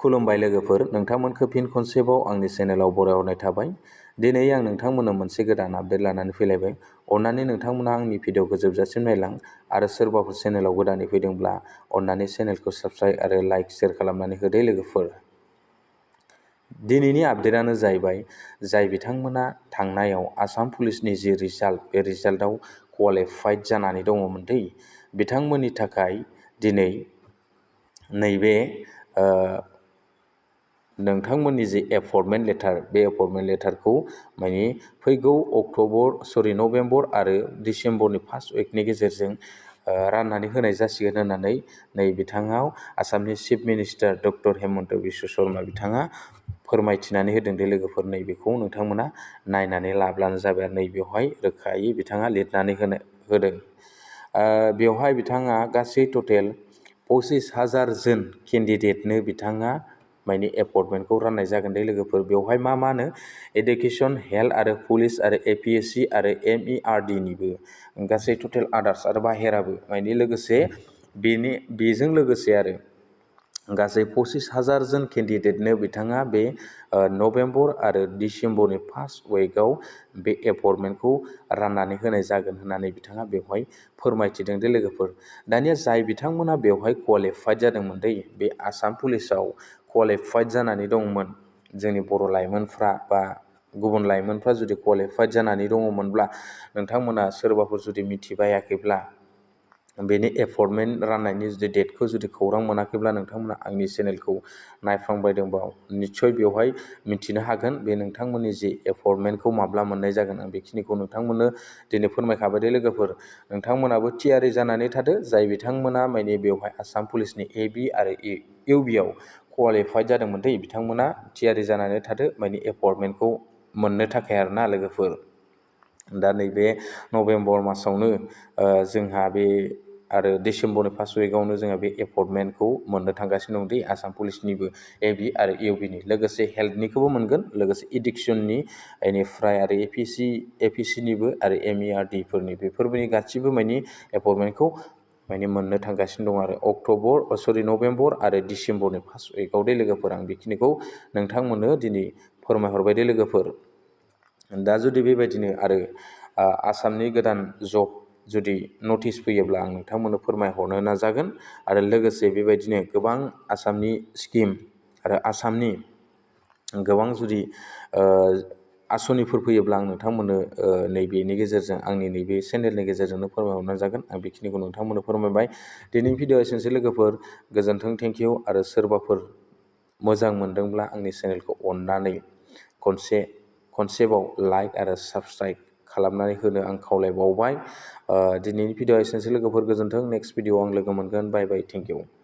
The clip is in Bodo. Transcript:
खुलुमबाय लोगोफोर, नोंथांमोनखौ फिन खनसेबाव आंनि चेनेलाव बरायहरनाय थाबाय। दिनै आं नोंथांमोननो मोनसे गोदान आपडेट लानानै फैलायबाय। अन्नानै नोंथांमोना आंनि भिडिअखौ जोबजासिम नायलां आरो सोरबाफोर चेनेलाव गोदानै फैदोंब्ला अन्नानै चेनेलखौ साबस्क्राइब आरो लाइक शेयार खालामनानै होदो लोगोफोर। दिनैनि आपडेटआनो जाहैबाय जाय बिथांमोना थांनायाव आसाम पुलिसनि जि रिजाल्ट, बे रिजाल्टआव क्वालिफाइड जानानै दङमोन दै, बिथांमोननि थाखाय दिनै नैबे नोंथांमोननि जि एपइन्टमेन्ट लेटार, बे एपइन्टमेन्ट लेटारखौ माने फैगौ नभेम्बर आरो डिसेम्बरनि फार्स्ट उइकनि गेजेरजों राननानै होनाय जासिगोन होननानै नै बिथाङा आसामनि chief minister doctor Hemant Biswa Sharma बिथाङा फोरमायथिनानै होदों दे लोगोफोर। नैबेखौ नोंथांमोना नायनानै लाब्लानो जाबाय आरो नैबेवहाय रोखायै बिथाङा लिरनानै होदों। बेवहाय बिथाङा गासै टटेल 25,000 जन केन्डिडेटनो बिथाङा माने एपइन्टमेन्टखौ राननाय जागोन दे लोगोफोर। बेवहाय मा होनो एडुकेसन, हेल्थ आरो पुलिस आरो APSC आरो MERDनिबो गासै टटेल आदार्स आरो बाहेराबो माने लोगोसे बेजों लोगोसे आरो गासै 25,000 जन केन्डिडेटनो बिथाङा बे नभेम्बर आरो डिसेम्बरनि फार्स्ट उइकआव बे एपइन्टमेन्टखौ राननानै होनाय जागोन होननानै बिथाङा बेवहाय फोरमायथिदों दे लोगोफोर। दानिया जाय बिथांमोना बेवहाय क्वालिफाइड जादोंमोन दै, बे आसाम पुलिसाव क्वालिफाइड जानानै दंमोन, जोंनि बर' लाइमोनफ्रा बा गुबुन लाइमोनफ्रा जुदि क्वालिफाइड जानानै दङमोनब्ला नोंथांमोना सोरबाफोर जुदि मिथिबायाखैब्ला, बेनि एपइन्टमेन्ट राननायनि जुदि डेटखौ जुदि खौरां मोनाखैब्ला नोंथांमोना आंनि चेनेलखौ नायफ्लांबायदोंबा निस्सय बेवहाय मिथिनो हागोन बे नोंथांमोननि जि एपइन्टमेन्टखौ माब्ला मोननाय जागोन। आं बेखिनिखौ नोंथांमोननो दिनै फोरमायखाबाय दे लोगोफोर। नोंथांमोनाबो थियारि जानानै थादो। जाय बिथांमोना माने बेवहाय आसाम पुलिसनि AB आरो UBआव क्वालिफाइड जादोंमोन दै, बिथांमोना थियारि जानानै थादो माने एपइन्टमेन्टखौ मोननो थाखाय आरोना लोगोफोर। दा नैबे नभेम्बर मासावनो जोंहा बे आरो डिसेम्बरनि फार्स्ट उइकआवनो जोंहा बे एपइन्टमेन्टखौ मोननो थांगासिनो दं दै, आसाम पुलिसनिबो AB आरो UBनि लोगोसे हेल्थनिखौबो मोनगोन, लोगोसे एडुकेसननि, बेनिफ्राय आरो APSCनिबो आरो MERDफोरनि बेफोरबायदि गासिबो माने एपइन्टमेन्टखौ माने मोननो थांगासिनो दं आरो नभेम्बर आरो डिसेम्बरनि फार्स्ट उइकआव दे लोगोफोर। आं बेखिनिखौ नोंथांमोननो दिनै फोरमायहरबाय दे लोगोफोर। दा जुदि बेबायदिनो आरो आसामनि गोदान जब जुदि नटिस फैयोब्ला आं नोंथांमोननो फोरमायहरनो नाजागोन आरो लोगोसे बेबायदिनो गोबां आसामनि स्किम आरो आसामनि गोबां जुदि आसनिफोर फैयोब्ला आं नोंथांमोननो नैबेनि गेजेरजों आंनि नैबे चेनेलनि गेजेरजोंनो फोरमायहरनो नाजागोन। आं बेखिनिखौ नोंथांमोननो फोरमायबाय। दिनैनि भिडिअ एसेनोसै लोगोफोर, गोजोन्थों, थेंकिउ। आरो सोरबाफोर मोजां मोनदोंब्ला आंनि चेनेलखौ अननानै खनसेबाव लाइक आरो साबस्क्राइब खालामनानै होनो आं खावलायबावबाय। दिनैनि भिडिअ एसेनोसै लोगोफोर, गोजोन्थों। नेक्स्ट भिडिअ आं लोगो मोनगोन। बाय बाय, थेंकिउ।